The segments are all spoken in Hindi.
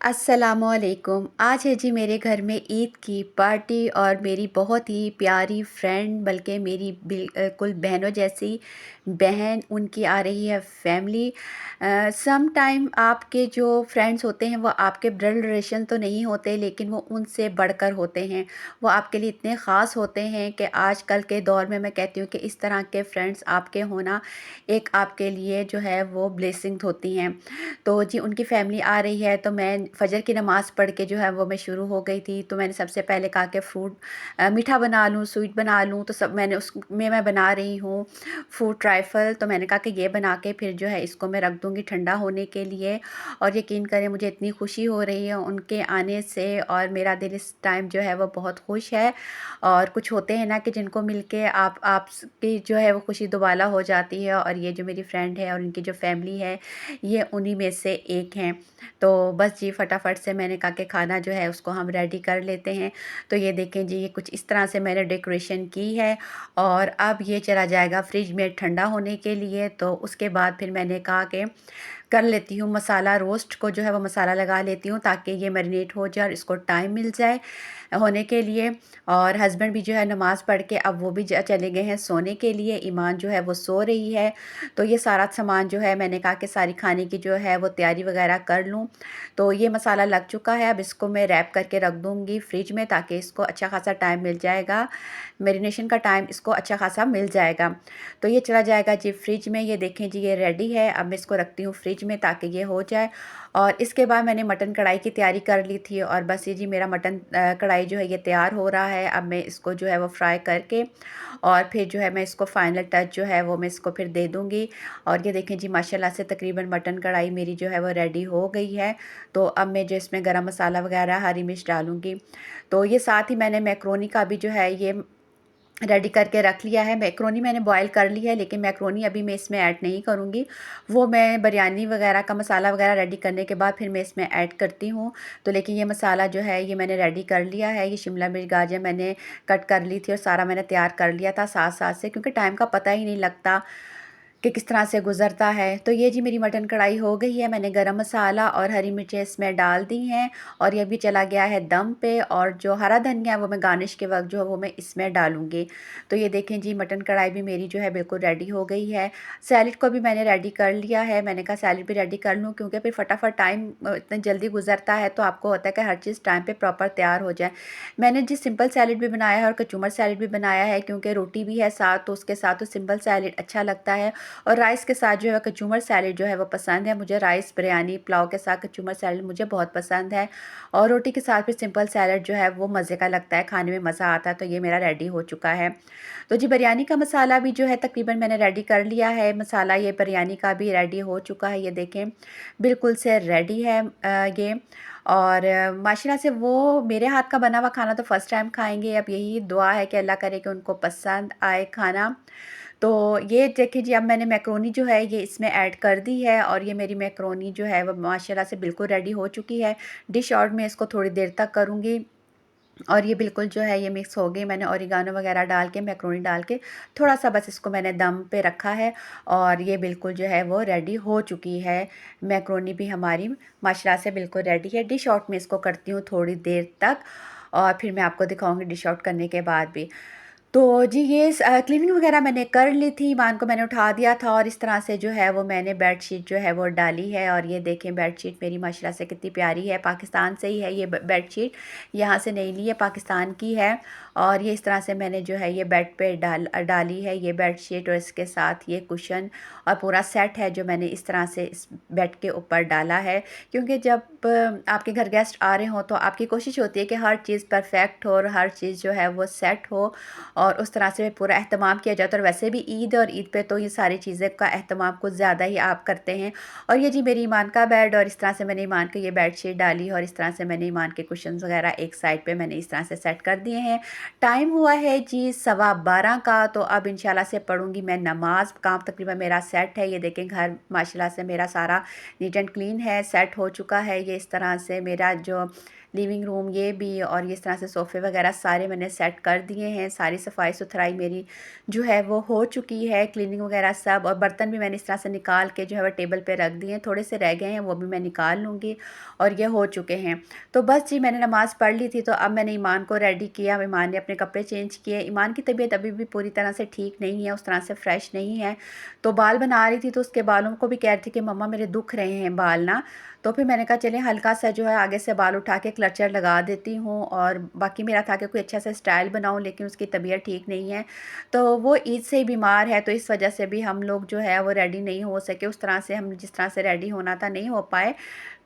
अस्सलामुअलैकुम। आज है जी मेरे घर में ईद की पार्टी और मेरी बहुत ही प्यारी फ्रेंड, बल्कि मेरी बिल्कुल बहनों जैसी बहन, उनकी आ रही है फैमिली। सम टाइम आपके जो फ्रेंड्स होते हैं वो आपके ब्लड रिलेशन तो नहीं होते, लेकिन वो उनसे बढ़कर होते हैं। वो आपके लिए इतने ख़ास होते हैं कि आजकल के दौर में मैं कहती हूँ कि इस तरह के फ्रेंड्स आपके होना एक आपके लिए जो है वो ब्लेसिंग होती हैं। तो जी उनकी फ़ैमिली आ रही है, तो मैं फ़जर की नमाज़ पढ़ के जो है वो मैं शुरू हो गई थी। तो मैंने सबसे पहले कहा कि फ्रूट मीठा बना लूँ, स्वीट बना लूँ, तो सब मैंने उसमें मैं बना रही हूँ फ्रूट ट्राइफ़ल। तो मैंने कहा कि ये बना के फिर जो है इसको मैं रख दूँगी ठंडा होने के लिए। और यकीन करें मुझे इतनी खुशी हो रही है उनके आने से, और मेरा दिल इस टाइम जो है वो बहुत खुश है। और कुछ होते हैं ना कि जिनको मिलके आपकी जो है वो खुशी दुबाला हो जाती है, और ये जो मेरी फ्रेंड है और इनकी जो फ़ैमिली है, ये उन्हीं में से एक हैं। तो बस जी फटाफट से मैंने कहा कि खाना जो है उसको हम रेडी कर लेते हैं। तो ये देखें जी, ये कुछ इस तरह से मैंने डेकोरेशन की है, और अब ये चला जाएगा फ्रिज में ठंडा होने के लिए। तो उसके बाद फिर मैंने कहा कि कर लेती हूँ मसाला रोस्ट को, जो है वो मसाला लगा लेती हूँ ताकि ये मैरिनेट हो जाए और इसको टाइम मिल जाए होने के लिए। और हस्बैंड भी जो है नमाज़ पढ़ के अब वो भी चले गए हैं सोने के लिए। ईमान जो है वो सो रही है। तो ये सारा सामान जो है मैंने कहा कि सारी खाने की जो है वो तैयारी वगैरह कर लूँ। तो ये मसाला लग चुका है, अब इसको मैं रैप करके रख दूँगी फ्रिज में ताकि इसको अच्छा खासा टाइम मिल जाएगा, मैरिनेशन का टाइम इसको अच्छा खासा मिल जाएगा। तो ये चला जाएगा जी फ्रिज में। ये देखें जी, ये रेडी है। अब मैं इसको रखती हूँ फ्रिज में ताकि ये हो जाए। और इसके बाद मैंने मटन कढ़ाई की तैयारी कर ली थी, और बस ये जी मेरा मटन कढ़ाई जो है ये तैयार हो रहा है। अब मैं इसको जो है वो फ्राई करके और फिर जो है मैं इसको फाइनल टच जो है वो मैं इसको फिर दे दूँगी। और ये देखें जी, माशाल्लाह से तकरीबन मटन कढ़ाई मेरी जो है वो रेडी हो गई है। तो अब मैं जो इसमें गरम मसाला वगैरह हरी मिर्च डालूँगी। तो ये साथ ही मैंने मैक्रोनी का भी जो है ये रेडी करके रख लिया है। मैक्रोनी मैंने बॉयल कर ली है, लेकिन मैक्रोनी अभी मैं इसमें ऐड नहीं करूँगी। वो मैं बिरयानी वगैरह का मसाला वगैरह रेडी करने के बाद फिर मैं इसमें ऐड करती हूँ। तो लेकिन ये मसाला जो है ये मैंने रेडी कर लिया है। ये शिमला मिर्च गाजर मैंने कट कर ली थी और सारा मैंने तैयार कर लिया था साथ-साथ से, क्योंकि टाइम का पता ही नहीं लगता कि किस तरह से गुज़रता है। तो ये जी मेरी मटन कढ़ाई हो गई है। मैंने गरम मसाला और हरी मिर्चें इसमें डाल दी हैं, और ये भी चला गया है दम पे। और जो हरा धनिया है वो मैं गार्निश के वक़्त जो है वो मैं इसमें डालूँगी। तो ये देखें जी, मटन कढ़ाई भी मेरी जो है बिल्कुल रेडी हो गई है। सैलेड को भी मैंने रेडी कर लिया है। मैंने कहा सैलेड भी रेडी कर लूँ, क्योंकि फिर फटाफट टाइम इतना जल्दी गुज़रता है, तो आपको होता है कि हर चीज़ टाइम पे प्रॉपर तैयार हो जाए। मैंने जी सिंपल सैलेड भी बनाया है और कचूमर सैलेड भी बनाया है, क्योंकि रोटी भी है साथ, तो उसके साथ तो सिंपल सैलेड अच्छा लगता है। और राइस के साथ जो है कचूमर सैलेड जो है वो पसंद है मुझे। राइस बिरयानी पुलाव के साथ कचूमर सैलेड मुझे बहुत पसंद है, और रोटी के साथ फिर सिंपल सैलेड जो है वो मज़े का लगता है, खाने में मज़ा आता है। तो ये मेरा रेडी हो चुका है। तो जी बिरयानी का मसाला भी जो है तकरीबन मैंने रेडी कर लिया है। मसाला ये बिरयानी का भी रेडी हो चुका है। ये देखें बिल्कुल से रेडी है ये। और माशाल्लाह से वो मेरे हाथ का बना हुआ खाना तो फ़र्स्ट टाइम खाएँगे। अब यही दुआ है कि अल्लाह करे कि उनको पसंद आए खाना। तो ये देखिए जी, अब मैंने मैक्रोनी जो है ये इसमें ऐड कर दी है, और ये मेरी मैक्रोनी जो है वो माशाल्लाह से बिल्कुल रेडी हो चुकी है। डिश आउट में इसको थोड़ी देर तक करूँगी, और ये बिल्कुल जो है ये मिक्स हो गई। मैंने ओरिगानो वगैरह डाल के मैक्रोनी डाल के थोड़ा-सा बस इसको मैंने दम पे रखा है, और ये बिल्कुल जो है वो रेडी हो चुकी है। मैक्रोनी भी हमारी माशाल्लाह से बिल्कुल रेडी है। डिश आउट में इसको करती हूँ थोड़ी देर तक, और फिर मैं आपको दिखाऊँगी डिश आउट करने के बाद भी। तो जी ये क्लीनिंग वगैरह मैंने कर ली थी, ईमान को मैंने उठा दिया था, और इस तरह से जो है वो मैंने बेडशीट जो है वो डाली है। और ये देखें बेडशीट मेरी माशाल्लाह से कितनी प्यारी है। पाकिस्तान से ही है ये बेडशीट, यहाँ से नहीं ली है, पाकिस्तान की है। और ये इस तरह से मैंने जो है ये बेड पे डाली है ये बेडशीट, और इसके साथ ये कुशन और पूरा सेट है जो मैंने इस तरह से इस बेड के ऊपर डाला है। क्योंकि जब आपके घर गेस्ट आ रहे हों तो आपकी कोशिश होती है कि हर चीज़ परफेक्ट हो और हर चीज़ जो है वो सेट हो, और उस तरह से पूरा एहतमाम किया जाता है। और वैसे भी ईद और ईद पे तो ये सारी चीज़ें का एहतमाम कुछ ज़्यादा ही आप करते हैं। और ये जी मेरी ईमान का बेड, और इस तरह से मैंने ईमान की ये बेडशीट डाली, और इस तरह से मैंने ईमान के कुशन्स वगैरह एक साइड पे मैंने इस तरह से सेट कर दिए हैं। टाइम हुआ है जी 12:15 का। तो अब इंशाल्लाह से पढ़ूंगी मैं नमाज। काम तकरीबन मेरा सेट है। ये देखें घर माशाल्लाह से मेरा सारा नीट एंड क्लीन है, सेट हो चुका है। ये इस तरह से मेरा जो लिविंग रूम ये भी, और इस तरह से सोफ़े वगैरह सारे मैंने सेट कर दिए हैं। सारी सफाई सुथराई मेरी जो है वो हो चुकी है, क्लीनिंग वगैरह सब, और बर्तन भी मैंने इस तरह से निकाल के जो है वो टेबल पे रख दिए हैं। थोड़े से रह गए हैं, वो भी मैं निकाल लूँगी, और ये हो चुके हैं। तो बस जी, मैंने नमाज़ पढ़ ली थी, तो अब मैंने ईमान को रेडी किया। ईमान ने अपने कपड़े चेंज किए। ईमान की तबीयत अभी भी पूरी तरह से ठीक नहीं है, उस तरह से फ्रेश नहीं है। तो बाल बना रही थी, तो उसके बालों को भी कह रही थी कि मम्मा मेरे दुख रहे हैं बाल ना। तो फिर मैंने कहा चलें हल्का सा जो है आगे से बाल उठा के क्लचर लगा देती हूँ, और बाकी मेरा था कि कोई अच्छा सा स्टाइल बनाऊँ, लेकिन उसकी तबीयत ठीक नहीं है। तो वो ईद से ही बीमार है, तो इस वजह से भी हम लोग जो है वो रेडी नहीं हो सके उस तरह से, हम जिस तरह से रेडी होना था नहीं हो पाए।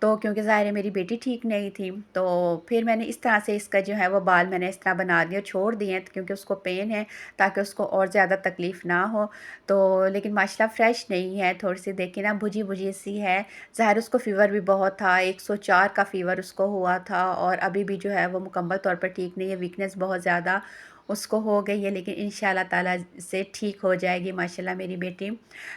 तो क्योंकि ज़ाहिर है मेरी बेटी ठीक नहीं थी, तो फिर मैंने इस तरह से इसका जो है वो बाल मैंने इस तरह बना दिए, छोड़ दिए हैं, क्योंकि उसको पेन है, ताकि उसको और ज़्यादा तकलीफ़ ना हो। तो लेकिन माशाल्लाह फ्रेश नहीं है, थोड़ी-सी देखिए ना बुझी-बुझी सी है। ज़ाहिर उसको फ़ीवर भी बहुत था, 104 का फ़ीवर उसको हुआ था, और अभी भी जो है वो मुकम्मल तौर पर ठीक नहीं है, वीकनेस बहुत ज़्यादा उसको हो गई है, लेकिन इंशाअल्लाह ताला से ठीक हो जाएगी माशाल्लाह मेरी बेटी।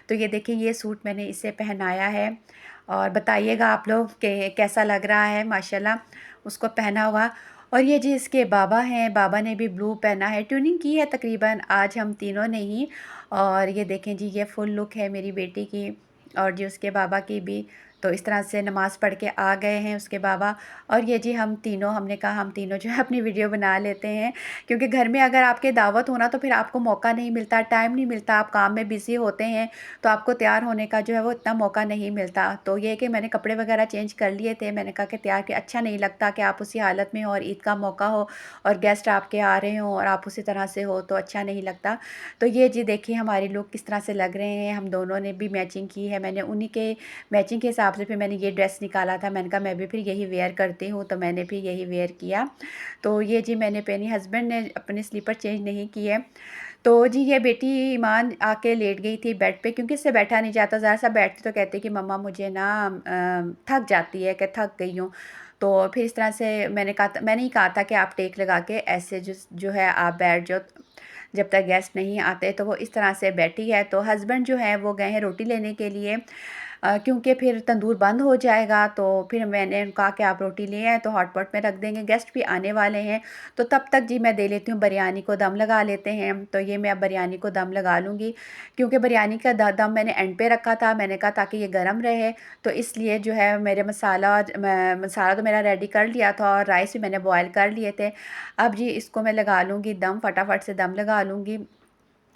तो ये देखिए, ये सूट मैंने इसे पहनाया है, और बताइएगा आप लोग कि कैसा लग रहा है माशाल्लाह उसको पहना हुआ। और ये जी इसके बाबा हैं, बाबा ने भी ब्लू पहना है, ट्यूनिंग की है तकरीबन आज हम तीनों ने ही। और ये देखें जी, ये फुल लुक है मेरी बेटी की, और जी उसके बाबा की भी। तो इस तरह से नमाज़ पढ़ के आ गए हैं उसके बाबा। और ये जी हम तीनों, हमने कहा हम तीनों जो है अपनी वीडियो बना लेते हैं, क्योंकि घर में अगर आपके दावत हो ना, तो फिर आपको मौका नहीं मिलता, टाइम नहीं मिलता, आप काम में बिज़ी होते हैं, तो आपको तैयार होने का जो है वो इतना मौका नहीं मिलता। तो ये है कि मैंने कपड़े वगैरह चेंज कर लिए थे, मैंने कहा कि तैयार के अच्छा नहीं लगता कि आप उसी हालत में हो, और ईद का मौका हो, और गेस्ट आपके आ रहे हों, और आप उसी तरह से हो, तो अच्छा नहीं लगता। तो ये जी देखिए हमारे लोग किस तरह से लग रहे हैं, हम दोनों ने भी मैचिंग की है। मैंने उन्हीं के मैचिंग के हिसाब से फिर मैंने ये ड्रेस निकाला था, मैंने कहा मैं भी फिर यही वेयर करती हूँ, तो मैंने भी यही वेयर किया। तो ये जी मैंने पहनी, हस्बैंड ने अपने स्लीपर चेंज नहीं किए। तो जी ये बेटी ईमान आके लेट गई थी बेड पे, क्योंकि इससे बैठा नहीं जाता, ज़रा सा बैठती तो कहती कि मम्मा मुझे ना थक जाती है, कि थक गई हूँ। तो फिर इस तरह से मैंने ही कहा था कि आप टेक लगा के ऐसे जो है आप बैठ जाओ, जब तक गेस्ट नहीं आते। तो वो इस तरह से बैठी है। तो हस्बैंड जो है वो गए हैं रोटी लेने के लिए, क्योंकि फिर तंदूर बंद हो जाएगा। तो फिर मैंने कहा कि आप रोटी ले आएँ, तो हॉट पॉट में रख देंगे, गेस्ट भी आने वाले हैं। तो तब तक जी मैं दे लेती हूँ बिरयानी को दम लगा लेते हैं। तो ये मैं अब बिरयानी को दम लगा लूँगी, क्योंकि बिरयानी का दम मैंने एंड पे रखा था, मैंने कहा ताकि ये गर्म रहे। तो इसलिए जो है मेरे मसाला तो मेरा रेडी कर लिया था, और राइस भी मैंने बॉयल कर लिए थे। अब जी इसको मैं लगा लूँगी दम, फटाफट से दम लगा लूँगी।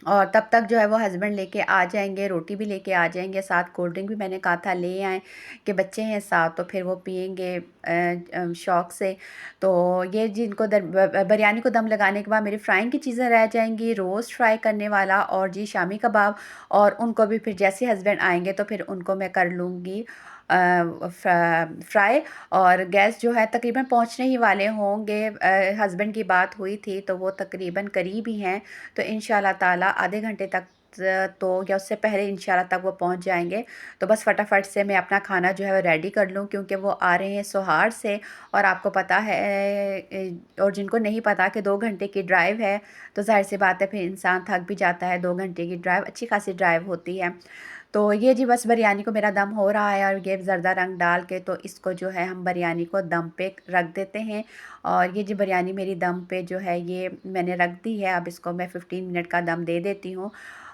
और तब तक जो है वो हस्बैंड लेके आ जाएंगे, रोटी भी लेके आ जाएंगे, साथ कोल्ड ड्रिंक भी मैंने कहा था ले आएँ, कि बच्चे हैं साथ, तो फिर वो पियेंगे शौक़ से। तो ये जिनको बिरयानी को दम लगाने के बाद मेरी फ्राइंग की चीज़ें रह जाएंगी, रोस्ट फ्राई करने वाला, और जी शामी कबाब, और उनको भी फिर जैसे हस्बैंड आएंगे तो फिर उनको मैं कर लूँगी फ्राई। और गेस्ट जो है तकरीबन पहुंचने ही वाले होंगे, हस्बैंड की बात हुई थी तो वो तकरीबन करीब ही हैं। तो इंशाल्लाह ताला आधे घंटे तक तो या उससे पहले इंशाल्लाह तक वो पहुंच जाएंगे। तो बस फटाफट से मैं अपना खाना जो है वो रेडी कर लूँ, क्योंकि वो आ रहे हैं सोहार से, और आपको पता है और जिनको नहीं पता कि 2 घंटे की ड्राइव है, तो जाहिर सी बात है फिर इंसान थक भी जाता है। 2 घंटे की ड्राइव अच्छी खासी ड्राइव होती है। तो ये जी बस बिरयानी को मेरा दम हो रहा है, और ये ज़रदा रंग डाल के तो इसको जो है हम बिरयानी को दम पे रख देते हैं। और ये जी बिरयानी मेरी दम पे जो है ये मैंने रख दी है। अब इसको मैं 15 मिनट का दम दे देती हूँ,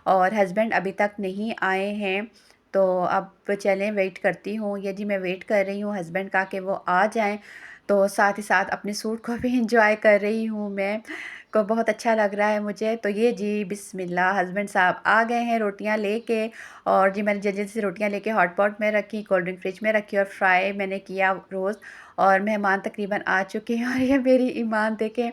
और हस्बैंड अभी तक नहीं आए हैं, तो अब चलें वेट करती हूँ। ये जी मैं वेट कर रही हूँ हस्बैंड का कि वो आ जाएँ, तो साथ ही साथ अपने सूट को भी एंजॉय कर रही हूँ मैं, को बहुत अच्छा लग रहा है मुझे। तो ये जी बिस्मिल्लाह हस्बैंड साहब आ गए हैं रोटियां लेके, और जी मैंने जल्दी से रोटियां लेके हॉट पॉट में रखी, कोल्ड ड्रिंक फ्रिज में रखी, और फ्राई मैंने किया रोज़। और मेहमान तकरीबन आ चुके हैं, और ये मेरी ईमान देखें।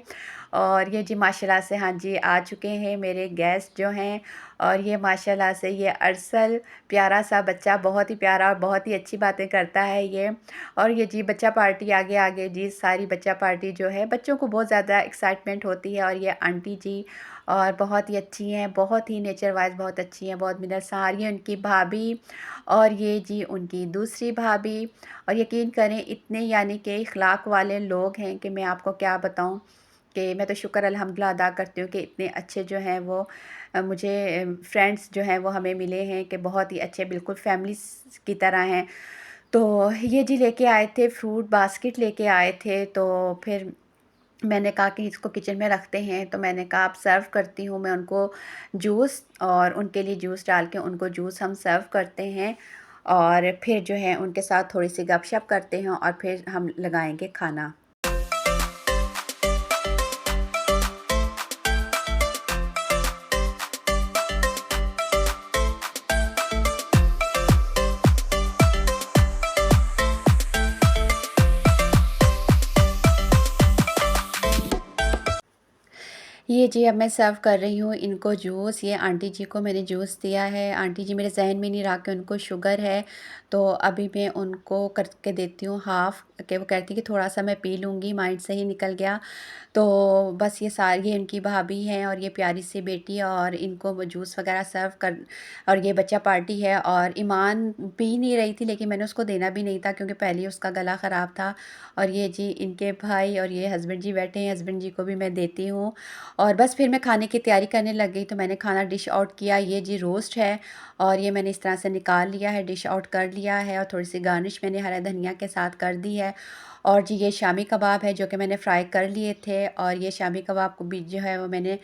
और ये जी माशाल्लाह से हाँ जी आ चुके हैं मेरे गेस्ट जो हैं। और ये माशाल्लाह से ये अरसल प्यारा सा बच्चा, बहुत ही प्यारा और बहुत ही अच्छी बातें करता है ये। और ये जी बच्चा पार्टी आगे आगे जी सारी बच्चा पार्टी जो है, बच्चों को बहुत ज़्यादा एक्साइटमेंट होती है। और ये आंटी जी और बहुत ही अच्छी हैं, बहुत ही नेचर वाइज बहुत अच्छी हैं, बहुत मिलनसार। ये उनकी भाभी, और ये जी उनकी दूसरी भाभी। और यकीन करें इतने यानी कि इखलाक वाले लोग हैं कि मैं आपको क्या बताऊं, कि मैं तो शुक्र अल्हम्दुलिल्लाह अदा करती हूँ कि इतने अच्छे जो हैं वो मुझे फ्रेंड्स जो हैं वो हमें मिले हैं, कि बहुत ही अच्छे बिल्कुल फैमिली की तरह हैं। तो ये जी लेके आए थे, फ्रूट बास्केट लेके आए थे। तो फिर मैंने कहा कि इसको किचन में रखते हैं, तो मैंने कहा आप सर्व करती हूँ मैं उनको जूस, और उनके लिए जूस डाल के उनको जूस हम सर्व करते हैं, और फिर जो है उनके साथ थोड़ी सी गपशप करते हैं और फिर हम लगाएंगे खाना। ये जी अब मैं सर्व कर रही हूँ इनको जूस। ये आंटी जी को मैंने जूस दिया है। आंटी जी मेरे ज़हन में नहीं रहा कि उनको शुगर है, तो अभी मैं उनको करके देती हूँ हाफ़, कि वो कहती कि थोड़ा सा मैं पी लूँगी, माइंड से ही निकल गया। तो बस ये इनकी भाभी हैं और ये प्यारी सी बेटी, और इनको वो जूस वगैरह सर्व कर, और ये बच्चा पार्टी है। और ईमान पी नहीं रही थी, लेकिन मैंने उसको देना भी नहीं था क्योंकि पहले ही उसका गला ख़राब था। और ये जी इनके भाई और ये हस्बैंड जी बैठे हैं, हस्बैंड जी को भी मैं देती हूँ। और बस फिर मैं खाने की तैयारी करने लग गई, तो मैंने खाना डिश आउट किया। ये जी रोस्ट है, और ये मैंने इस तरह से निकाल लिया है, डिश आउट कर लिया है, और थोड़ी सी गार्निश मैंने हरा धनिया के साथ कर दी है। और जी ये शामी कबाब है जो कि मैंने फ्राई कर लिए थे, और ये शामी कबाब को भी जो है वो मैंने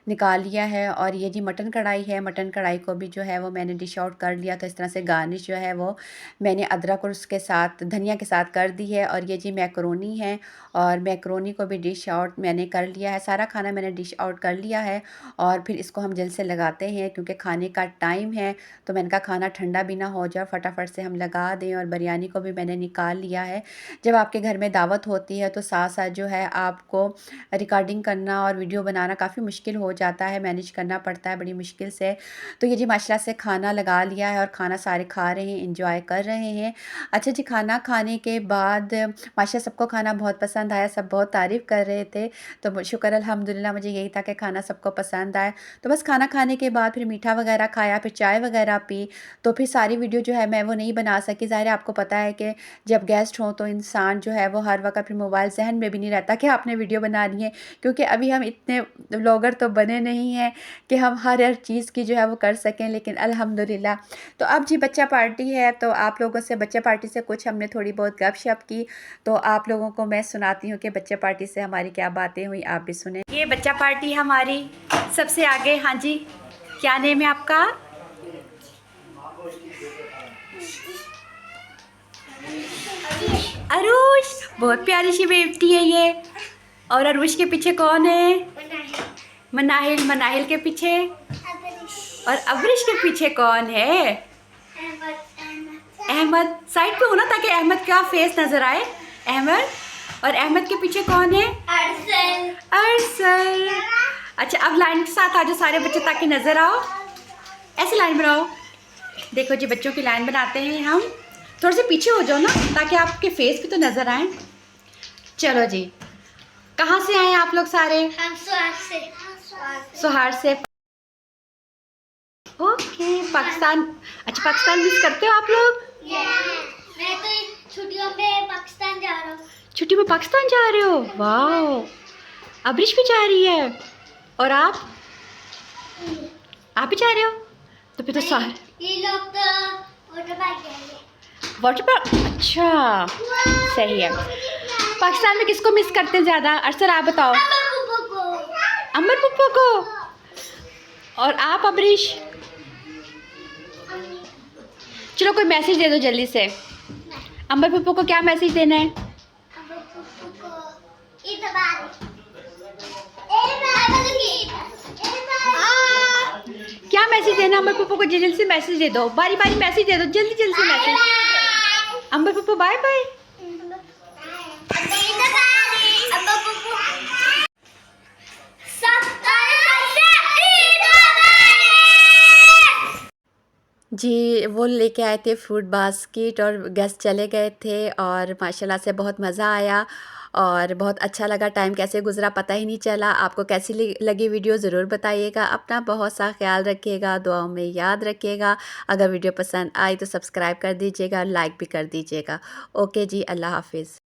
निकाल लिया है। और ये जी मटन कढ़ाई है, मटन कढ़ाई को भी जो है वो मैंने डिश आउट कर लिया। तो इस तरह से गार्निश जो है वो मैंने अदरक और उसके साथ धनिया के साथ कर दी है। और ये जी मैकरोनी है, और मैकरोनी को भी डिश आउट मैंने कर लिया है। सारा खाना मैंने डिश आउट कर लिया है, और फिर इसको हम जल्द से लगाते हैं क्योंकि खाने का टाइम है। तो मैंने कहा खाना ठंडा भी ना हो जाए, फटाफट से हम लगा दें। और बिरयानी को भी मैंने निकाल लिया है। जब आपके घर में दावत होती है तो साथ साथ जो है आपको रिकॉर्डिंग करना और वीडियो बनाना काफ़ी मुश्किल हो जाता है, मैनेज करना पड़ता है बड़ी मुश्किल से। तो ये जी माशाल्लाह से खाना लगा लिया है, और खाना सारे खा रहे हैं, इंजॉय कर रहे हैं। अच्छा जी, खाना खाने के बाद माशा सबको खाना बहुत पसंद आया, सब बहुत तारीफ़ कर रहे थे। तो शुक्र अल्हम्दुलिल्लाह, मुझे यही था कि खाना सबको पसंद आए। तो बस खाना खाने के बाद फिर मीठा वगैरह खाया, फिर चाय वगैरह पी। तो फिर सारी वीडियो जो है मैं वो नहीं बना सकी। ज़ाहिर है आपको पता है कि जब गेस्ट हों तो इंसान जो है वो हर वक़्त फिर मोबाइल ज़हन में भी नहीं रहता कि आपने वीडियो बनानी है, क्योंकि अभी हम इतने व्लॉगर तो बने नहीं हैं कि हम हर चीज़ की जो है वो कर सकें। लेकिन अल्हम्दुलिल्लाह, तो अब जी बच्चा पार्टी है, तो आप लोगों से बच्चा पार्टी से कुछ हमने थोड़ी बहुत गपशप की। तो आप लोगों को मैं सुनाती हूँ कि बच्चा पार्टी से हमारी क्या बातें हुई, आप भी सुने। ये बच्चा पार्टी हमारी सबसे आगे। हाँ जी, क्या नेम है आपका? अरुष, बहुत प्यारी सी बेटी है ये। और अरुष के पीछे कौन है? मनाहिल। मनाहिल के पीछे, और अबरिश के पीछे कौन है? अहमद। साइड पे हो ना ताकि अहमद का फेस नजर आए। अहमद। और अहमद के पीछे कौन है? अरसल। अरसल। अच्छा, अब लाइन के साथ आ जाओ सारे बच्चे ताकि नजर आओ। ऐसे लाइन बनाओ। देखो जी, बच्चों की लाइन बनाते हैं हम। थोड़े से पीछे हो जाओ ना ताकि आपके फेस भी तो नजर आए। चलो जी, कहाँ से आए आप लोग सारे? हम सुहार से। सुहार से। ओके, पाकिस्तान। अच्छा, पाकिस्तान मिस करते हो आप लोग? मैं तो छुट्टियों में पाकिस्तान जा रहा हूँ। छुट्टी में पाकिस्तान जा रहे हो? वाह। अबरिश भी जा रही है, और आप भी जा रहे हो? तो फिर तो सारे ये लोग तो वाटर पार्क जाएंगे। वाटर पार्क, अच्छा सही है। पाकिस्तान में किसको मिस करते हैं ज़्यादा? अरसल आप बताओ। अमर पुप्पो को। और आप अबरिश? चलो कोई मैसेज दे दो जल्दी से। अंबर पप्पू को क्या मैसेज देना है? क्या मैसेज देना अंबर पप्पू को? जल्दी से मैसेज दे दो, बारी बारी मैसेज दे दो, जल्दी जल्दी से मैसेज। अंबर पप्पू बाय बाय। जी वो लेके आए थे फ्रूट बास्केट, और गेस्ट चले गए थे, और माशाल्लाह से बहुत मज़ा आया और बहुत अच्छा लगा। टाइम कैसे गुज़रा पता ही नहीं चला। आपको कैसी लगी वीडियो ज़रूर बताइएगा। अपना बहुत सा ख्याल रखिएगा, दुआओं में याद रखिएगा। अगर वीडियो पसंद आई तो सब्सक्राइब कर दीजिएगा, लाइक भी कर दीजिएगा। ओके जी, अल्लाह हाफिज़।